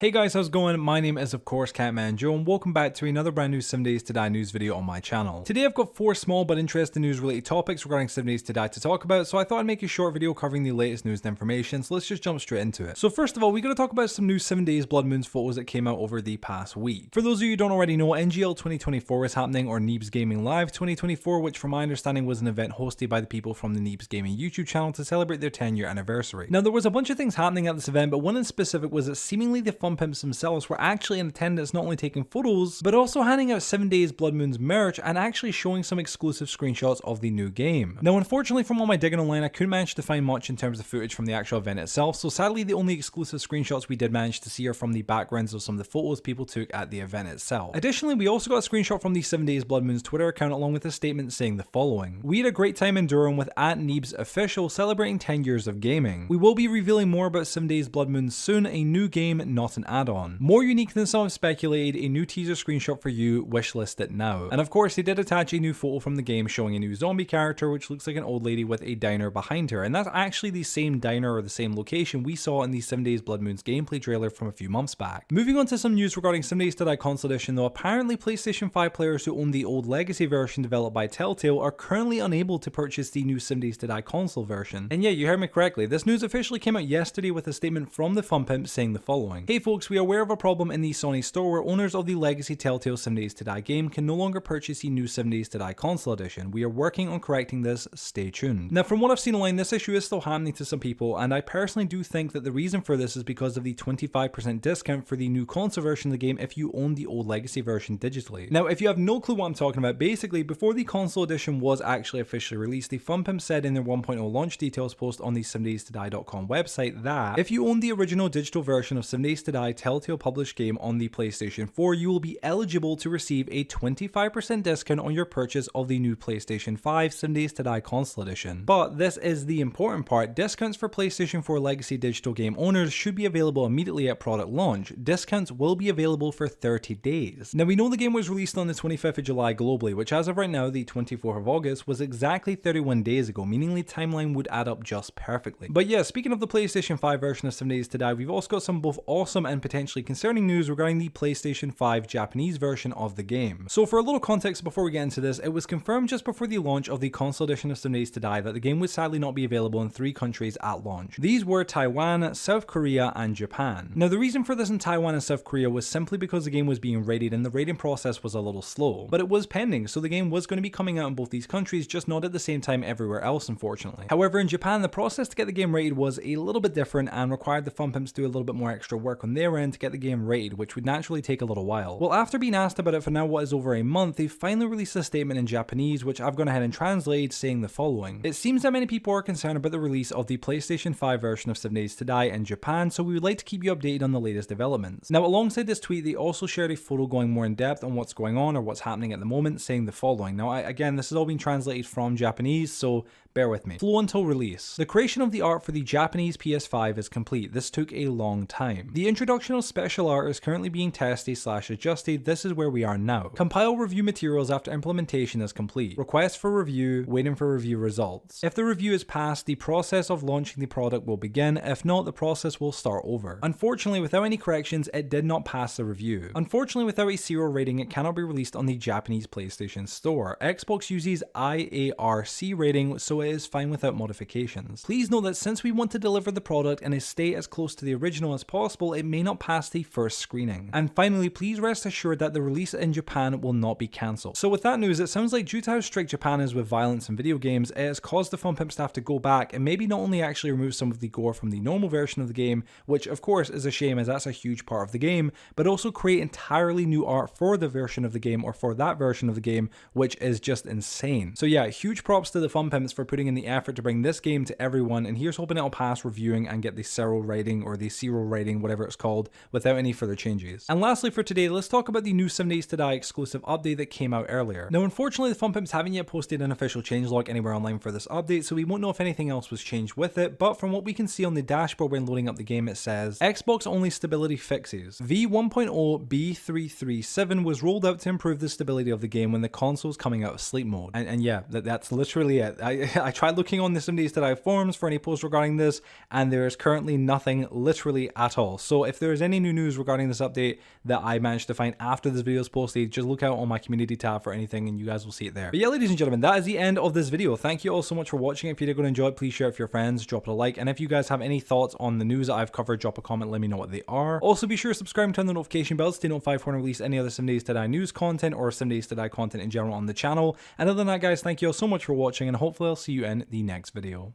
Hey guys, how's it going? My name is of course CatmanJoe and welcome back to another brand new 7 Days to Die news video on my channel. Today I've got 4 small but interesting news related topics regarding 7 Days to Die to talk about, so I thought I'd make a short video covering the latest news and information, so let's just jump straight into it. So first of all, we gotta talk about some new 7 Days Blood Moons photos that came out over the past week. For those of you who don't already know, NGL 2024 is happening, or Neebs Gaming Live 2024, which from my understanding was an event hosted by the people from the Neebs Gaming YouTube channel to celebrate their 10-year anniversary. Now there was a bunch of things happening at this event, but one in specific was that seemingly the Fun Pimps themselves were actually in attendance, not only taking photos, but also handing out 7 Days Blood Moons merch and actually showing some exclusive screenshots of the new game. Now unfortunately, from all my digging online, I couldn't manage to find much in terms of footage from the actual event itself, so sadly the only exclusive screenshots we did manage to see are from the backgrounds of some of the photos people took at the event itself. Additionally, we also got a screenshot from the 7 Days Blood Moons Twitter account along with a statement saying the following: "We had a great time in Durham with @NeebsOfficial celebrating 10 years of gaming. We will be revealing more about 7 Days Blood Moons soon, a new game, not an add-on. More unique than some have speculated, a new teaser screenshot for you, wishlist it now." And of course, they did attach a new photo from the game showing a new zombie character, which looks like an old lady with a diner behind her. And that's actually the same diner or the same location we saw in the 7 Days Blood Moons gameplay trailer from a few months back. Moving on to some news regarding 7 Days to Die console edition though, apparently PlayStation 5 players who own the old legacy version developed by Telltale are currently unable to purchase the new 7 Days to Die console version. And yeah, you heard me correctly, this news officially came out yesterday with a statement from the Fun Pimps saying the following: "Hey folks, we are aware of a problem in the Sony store where owners of the legacy Telltale 7 Days to Die game can no longer purchase the new 7 Days to Die console edition. We are working on correcting this, stay tuned." Now from what I've seen online, this issue is still happening to some people, and I personally do think that the reason for this is because of the 25% discount for the new console version of the game if you own the old legacy version digitally. Now if you have no clue what I'm talking about, basically before the console edition was actually officially released, the Fun Pimp said in their 1.0 launch details post on the 7daystoDie.com website that if you own the original digital version of 7 Days to Die Telltale published game on the PlayStation 4, you will be eligible to receive a 25% discount on your purchase of the new PlayStation 5 7 Days to Die console edition. But this is the important part: discounts for PlayStation 4 legacy digital game owners should be available immediately at product launch. Discounts will be available for 30 days. Now we know the game was released on the 25th of July globally, which as of right now, the 24th of August, was exactly 31 days ago, meaning the timeline would add up just perfectly. But yeah, speaking of the PlayStation 5 version of 7 Days to Die, we've also got some both awesome and potentially concerning news regarding the PlayStation 5 Japanese version of the game. So for a little context before we get into this, it was confirmed just before the launch of the console edition of 7 Days to Die that the game would sadly not be available in 3 countries at launch. These were Taiwan, South Korea, and Japan. Now the reason for this in Taiwan and South Korea was simply because the game was being rated and the rating process was a little slow, but it was pending, so the game was going to be coming out in both these countries, just not at the same time everywhere else, unfortunately. However, in Japan, the process to get the game rated was a little bit different and required the Fun Pimps to do a little bit more extra work on their end to get the game rated, which would naturally take a little while. Well, after being asked about it for now what is over a month, they finally released a statement in Japanese, which I've gone ahead and translated, saying the following: "It seems that many people are concerned about the release of the PlayStation 5 version of 7 Days to Die in Japan, so we would like to keep you updated on the latest developments." Now alongside this tweet, they also shared a photo going more in depth on what's going on or what's happening at the moment, saying the following. Now again, this has all been translated from Japanese, so bear with me. "Flow until release. The creation of the art for the Japanese PS5 is complete. This took a long time. The introduction of special art is currently being tested/adjusted. This is where we are now. Compile review materials after implementation is complete. Request for review, waiting for review results. If the review is passed, the process of launching the product will begin. If not, the process will start over. Unfortunately, without any corrections, it did not pass the review. Unfortunately, without a 0 rating, it cannot be released on the Japanese PlayStation Store. Xbox uses IARC rating, so it is fine without modifications. Please note that since we want to deliver the product in a state as close to the original as possible, it may not pass the first screening. And finally, please rest assured that the release in Japan will not be cancelled." So with that news, it sounds like due to how strict Japan is with violence in video games, it has caused the Fun Pimp staff to go back and maybe not only actually remove some of the gore from the normal version of the game, which of course is a shame as that's a huge part of the game, but also create entirely new art for the version of the game or for that version of the game, which is just insane. So yeah, huge props to the Fun Pimps for putting in the effort to bring this game to everyone, and here's hoping it'll pass reviewing and get the 0 rating or the 0 rating, whatever it's called, without any further changes. And lastly for today, let's talk about the new 7 Days to Die exclusive update that came out earlier. Now unfortunately, the Fun Pimps haven't yet posted an official changelog anywhere online for this update, so we won't know if anything else was changed with it, but from what we can see on the dashboard when loading up the game, it says Xbox only stability fixes. V1.0 B337 was rolled out to improve the stability of the game when the console's coming out of sleep mode. And yeah, that's literally it. I tried looking on the 7 Days to Die forums for any posts regarding this, and there is currently nothing literally at all. So if there is any new news regarding this update that I managed to find after this video is posted, just look out on my community tab for anything and you guys will see it there. But yeah, ladies and gentlemen, that is the end of this video. Thank you all so much for watching. If you did go and enjoy it, please share it with your friends, drop it a like, and if you guys have any thoughts on the news that I've covered, drop a comment, let me know what they are. Also be sure to subscribe and turn the notification bell to stay notified when I release any other 7 Days to Die news content or 7 Days to Die content in general on the channel. And other than that, guys, thank you all so much for watching, and hopefully I'll see you in the next video.